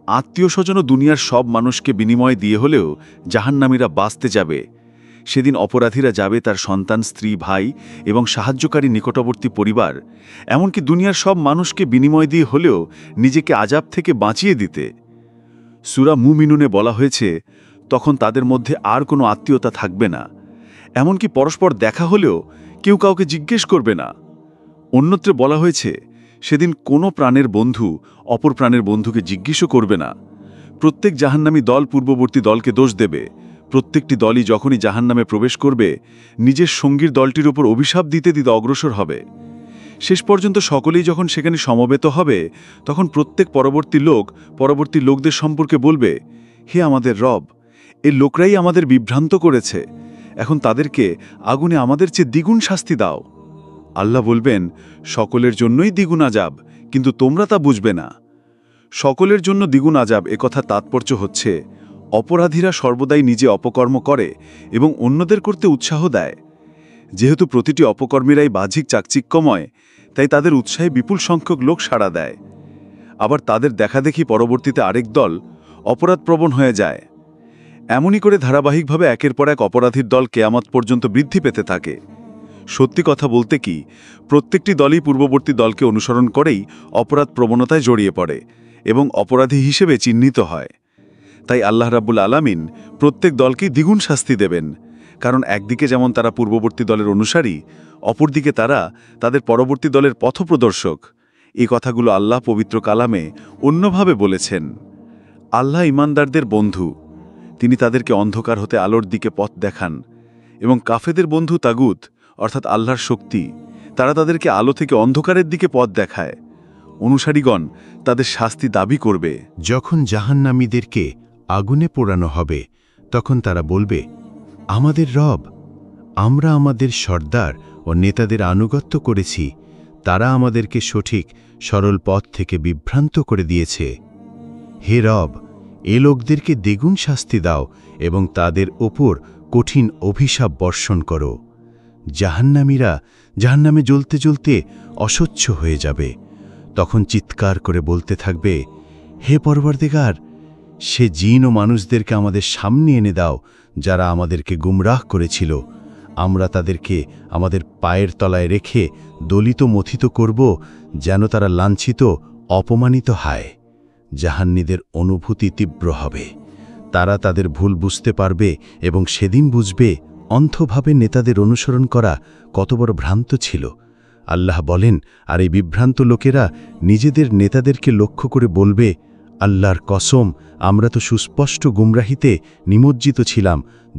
আত্মীয় স্বজন ও দুনিয়ার সব মানুষকে বিনিময় দিয়ে হলেও জাহান্নামীরা বাঁচতে যাবে। সেদিন অপরাধীরা যাবে তার সন্তান, স্ত্রী, ভাই এবং সাহায্যকারী নিকটবর্তী পরিবার, এমনকি দুনিয়ার সব মানুষকে বিনিময় দিয়ে হলেও নিজেকে আযাব থেকে বাঁচিয়ে দিতে। সূরা মুমিনুনে বলা হয়েছে, তখন তাদের মধ্যে আর কোনো আত্মীয়তা থাকবে না, এমনকি পরস্পর দেখা হলেও কেউ কাউকে জিজ্ঞেস করবে না। অন্যত্রে বলা হয়েছে, সেদিন কোনো প্রাণের বন্ধু অপর প্রাণের বন্ধুকে জিজ্ঞেসও করবে না। প্রত্যেক জাহান্নামী দল পূর্ববর্তী দলকে দোষ দেবে। প্রত্যেকটি দলই যখনই জাহান্নামে প্রবেশ করবে, নিজের সঙ্গীর দলটির উপর অভিশাপ দিতে দিতে অগ্রসর হবে। শেষ পর্যন্ত সকলেই যখন সেখানে সমবেত হবে, তখন প্রত্যেক পরবর্তী লোকদের সম্পর্কে বলবে, হে আমাদের রব, এই লোকরাই আমাদের বিভ্রান্ত করেছে, এখন তাদেরকে আগুনে আমাদের চেয়ে দ্বিগুণ শাস্তি দাও। আল্লাহ বলবেন, সকলের জন্যই দ্বিগুণ আযাব, কিন্তু তোমরা তা বুঝবে না। সকলের জন্য দ্বিগুণ আযাব একথা তাৎপর্য হচ্ছে, অপরাধীরা সর্বদাই নিজে অপকর্ম করে এবং অন্যদের করতে উৎসাহ দেয়। যেহেতু প্রতিটি অপকর্মীরাই বাহ্যিক চাকচিক্যময়, তাই তাদের উৎসাহে বিপুল সংখ্যক লোক সাড়া দেয়। আবার তাদের দেখাদেখি পরবর্তীতে আরেক দল অপরাধপ্রবণ হয়ে যায়। এমনই করে ধারাবাহিকভাবে একের পর এক অপরাধীর দল কিয়ামত পর্যন্ত বৃদ্ধি পেতে থাকে। সত্যি কথা বলতে কি, প্রত্যেকটি দলই পূর্ববর্তী দলকে অনুসরণ করেই অপরাধ প্রবণতায় জড়িয়ে পড়ে এবং অপরাধী হিসেবে চিহ্নিত হয়। তাই আল্লাহ রাব্বুল আলামিন প্রত্যেক দলকেই দ্বিগুণ শাস্তি দেবেন, কারণ একদিকে যেমন তারা পূর্ববর্তী দলের অনুসারী, অপরদিকে তারা তাদের পরবর্তী দলের পথপ্রদর্শক। এই কথাগুলো আল্লাহ পবিত্র কালামে অন্যভাবে বলেছেন। আল্লাহ ঈমানদারদের বন্ধু, তিনি তাদেরকে অন্ধকার হতে আলোর দিকে পথ দেখান, এবং কাফেরদের বন্ধু তাগুত অর্থাৎ আল্লাহর শক্তি, তারা তাদেরকে আলো থেকে অন্ধকারের দিকে পথ দেখায়। অনুসারীগণ তাদের শাস্তি দাবি করবে। যখন জাহান্নামীদেরকে আগুনে পোড়ানো হবে, তখন তারা বলবে, আমাদের রব, আমরা আমাদের সর্দার ও নেতাদের আনুগত্য করেছি, তারা আমাদেরকে সঠিক সরল পথ থেকে বিভ্রান্ত করে দিয়েছে। হে রব, এ লোকদেরকে দ্বিগুণ শাস্তি দাও এবং তাদের ওপর কঠিন অভিশাপ বর্ষণ করো। জাহান্নামীরা জাহান্নামে জ্বলতে জ্বলতে অসহ্য হয়ে যাবে। তখন চিৎকার করে বলতে থাকবে, হে পরওয়ারদিগার, সে জিন ও মানুষদেরকে আমাদের সামনে এনে দাও যারা আমাদেরকে গুমরাহ করেছিল। আমরা তাদেরকে আমাদের পায়ের তলায় রেখে দলিত মথিত করব, যেন তারা লাঞ্ছিত অপমানিত হয়। জাহান্নীদের অনুভূতি তীব্র হবে। তারা তাদের ভুল বুঝতে পারবে এবং সেদিন বুঝবে অন্ধভাবে নেতাদের অনুসরণ করা কত বড় ভ্রান্ত ছিল। আল্লাহ বলেন, আর এই বিভ্রান্ত লোকেরা নিজেদের নেতাদেরকে লক্ষ্য করে বলবে, আল্লাহর কসম, আমরা তো সুস্পষ্ট গুমরাহিতে নিমজ্জিত ছিলাম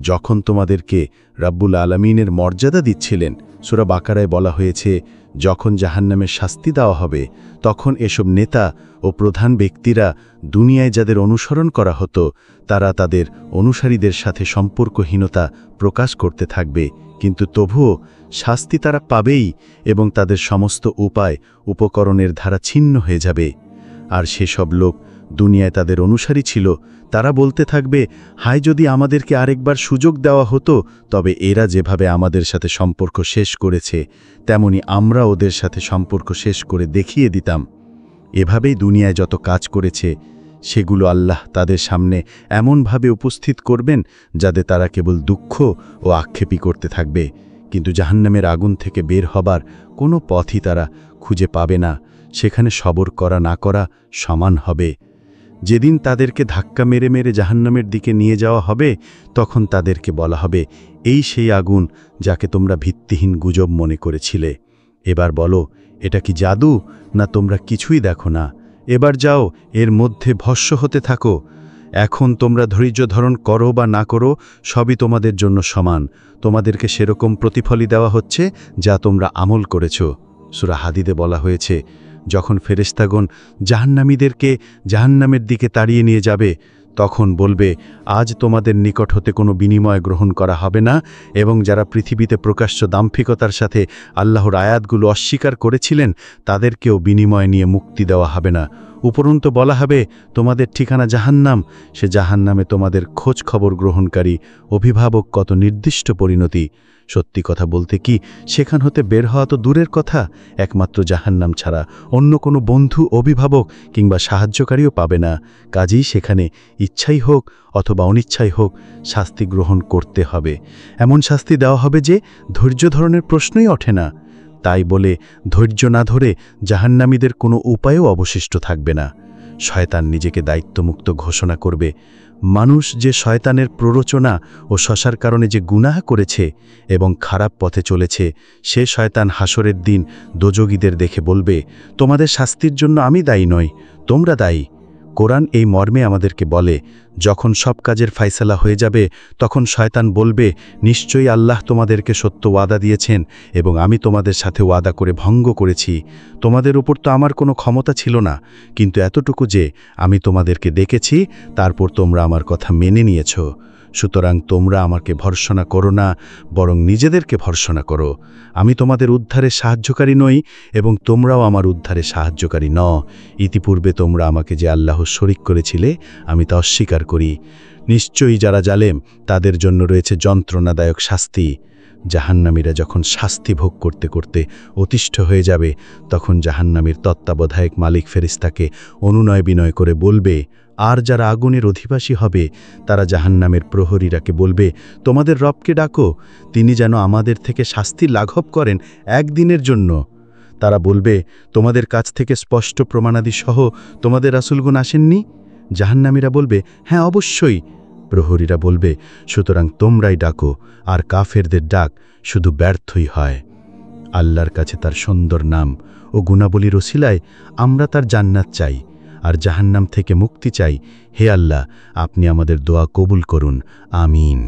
যখন তোমাদেরকে রাব্বুল আলামিনের মর্যাদা দিচ্ছিলেন। সূরা বাকারায় বলা হয়েছে, যখন জাহান্নামের শাস্তি দেওয়া হবে তখন এসব নেতা ও প্রধান ব্যক্তিরা দুনিয়ায় যাদের অনুসরণ করা হতো তারা তাদের অনুসারীদের সাথে সম্পর্কহীনতা প্রকাশ করতে থাকবে, কিন্তু তবুও শাস্তি তারা পাবেই এবং তাদের সমস্ত উপায় উপকরণের ধারা ছিন্ন হয়ে যাবে। আর সেসব লোক দুনিয়ায় তাদের অনুসারী ছিল, তারা বলতে থাকবে, হায় যদি আমাদেরকে আরেকবার সুযোগ দেওয়া হতো, তবে এরা যেভাবে আমাদের সাথে সম্পর্ক শেষ করেছে তেমনি আমরা ওদের সাথে সম্পর্ক শেষ করে দেখিয়ে দিতাম। এভাবেই দুনিয়ায় যত কাজ করেছে সেগুলো আল্লাহ তাদের সামনে এমনভাবে উপস্থিত করবেন যাতে তারা কেবল দুঃখ ও আক্ষেপই করতে থাকবে, কিন্তু জাহান্নামের আগুন থেকে বের হবার কোনো পথই তারা খুঁজে পাবে না। সেখানে সবর করা না করা সমান হবে। যেদিন তাদেরকে ধাক্কা মেরে মেরে জাহান্নামের দিকে নিয়ে যাওয়া হবে তখন তাদেরকে বলা হবে, এই সেই আগুন যাকে তোমরা ভিত্তিহীন গুজব মনে করেছিলে। এবার বলো, এটা কি জাদু, না তোমরা কিছুই দেখো না? এবার যাও, এর মধ্যে ভস্ম হতে থাকো। এখন তোমরা ধৈর্য ধারণ করো বা না করো সবই তোমাদের জন্য সমান। তোমাদেরকে সেরকম প্রতিফলই দেওয়া হচ্ছে যা তোমরা আমল করেছ। সূরা হাদীদে বলা হয়েছে, যখন ফেরেশতাগণ জাহান্নামীদেরকে জাহান্নামের দিকে তাড়িয়ে নিয়ে যাবে তখন বলবে, আজ তোমাদের নিকট হতে কোনো বিনিময় গ্রহণ করা হবে না, এবং যারা পৃথিবীতে প্রকাশ্য দাম্ভিকতার সাথে আল্লাহর আয়াতগুলো অস্বীকার করেছিলেন তাদেরকেও বিনিময় নিয়ে মুক্তি দেওয়া হবে না। উপরন্তু বলা হবে, তোমাদের ঠিকানা জাহান্নাম। সে জাহান্নামে তোমাদের খোঁজ খবর গ্রহণকারী অভিভাবক কত নির্দিষ্ট পরিণতি। সত্যি কথা বলতে কি, সেখান হতে বের হওয়া তো দূরের কথা, একমাত্র জাহান্নাম ছাড়া অন্য কোনো বন্ধু, অভিভাবক কিংবা সাহায্যকারীও পাবে না। কাজেই সেখানে ইচ্ছাই হোক অথবা অনিচ্ছাই হোক শাস্তি গ্রহণ করতে হবে। এমন শাস্তি দেওয়া হবে যে ধৈর্য ধরনের প্রশ্নই ওঠে না। তাই বলে ধৈর্য না ধরে জাহান্নামীদের কোনো উপায়ও অবশিষ্ট থাকবে না। শয়তান নিজেকে দায়িত্বমুক্ত ঘোষণা করবে। মানুষ যে শয়তানের প্ররোচনা ও শশার কারণে যে গুনাহ করেছে এবং খারাপ পথে চলেছে, সে শয়তান হাসরের দিন দোজগীদের দেখে বলবে, তোমাদের শাস্তির জন্য আমি দায়ী নই, তোমরা দায়ী। কোরআন এই মর্মে আমাদেরকে বলে, যখন সব কাজের ফায়সালা হয়ে যাবে তখন শয়তান বলবে, নিশ্চয়ই আল্লাহ তোমাদেরকে সত্য ওয়াদা দিয়েছেন এবং আমি তোমাদের সাথে ওয়াদা করে ভঙ্গ করেছি। তোমাদের উপর তো আমার কোনো ক্ষমতা ছিল না, কিন্তু এতটুকু যে আমি তোমাদেরকে ডেকেছি তারপর তোমরা আমার কথা মেনে নিয়েছ। সুতরাং তোমরা আমাকে ভর্ৎসনা করো না, বরং নিজেদেরকে ভর্ৎসনা করো। আমি তোমাদের উদ্ধারে সাহায্যকারী নই এবং তোমরাও আমার উদ্ধারে সাহায্যকারী ন। ইতিপূর্বে তোমরা আমাকে যে আল্লাহর শরীক করেছিলে আমি তা অস্বীকার করি। নিশ্চয়ই যারা জালেম তাদের জন্য রয়েছে যন্ত্রণাদায়ক শাস্তি। জাহান্নামীরা যখন শাস্তি ভোগ করতে করতে অতিষ্ঠ হয়ে যাবে তখন জাহান্নামীর তত্ত্বাবধায়ক মালিক ফেরেশতাকে অনুনয় বিনয় করে বলবে, আর যারা আগুনের অধিবাসী হবে তারা জাহান্নামের প্রহরীরাকে বলবে, তোমাদের রবকে ডাকো, তিনি যেন আমাদের থেকে শাস্তি লাঘব করেন একদিনের জন্য। তারা বলবে, তোমাদের কাছ থেকে স্পষ্ট প্রমাণাদি সহ তোমাদের রাসূলগণ আসেননি? জাহান্নামীরা বলবে, হ্যাঁ অবশ্যই। প্রহরীরা বলবে, সুতরাং তোমরাই ডাকো, আর কাফেরদের ডাক শুধু ব্যর্থই হয়। আল্লাহর কাছে তার সুন্দর নাম ও গুণাবলীর ওসিলায় আমরা তার জান্নাত চাই আর জাহান্নাম থেকে মুক্তি চাই। হে আল্লাহ, আপনি আমাদের দোয়া কবুল করুন, আমিন।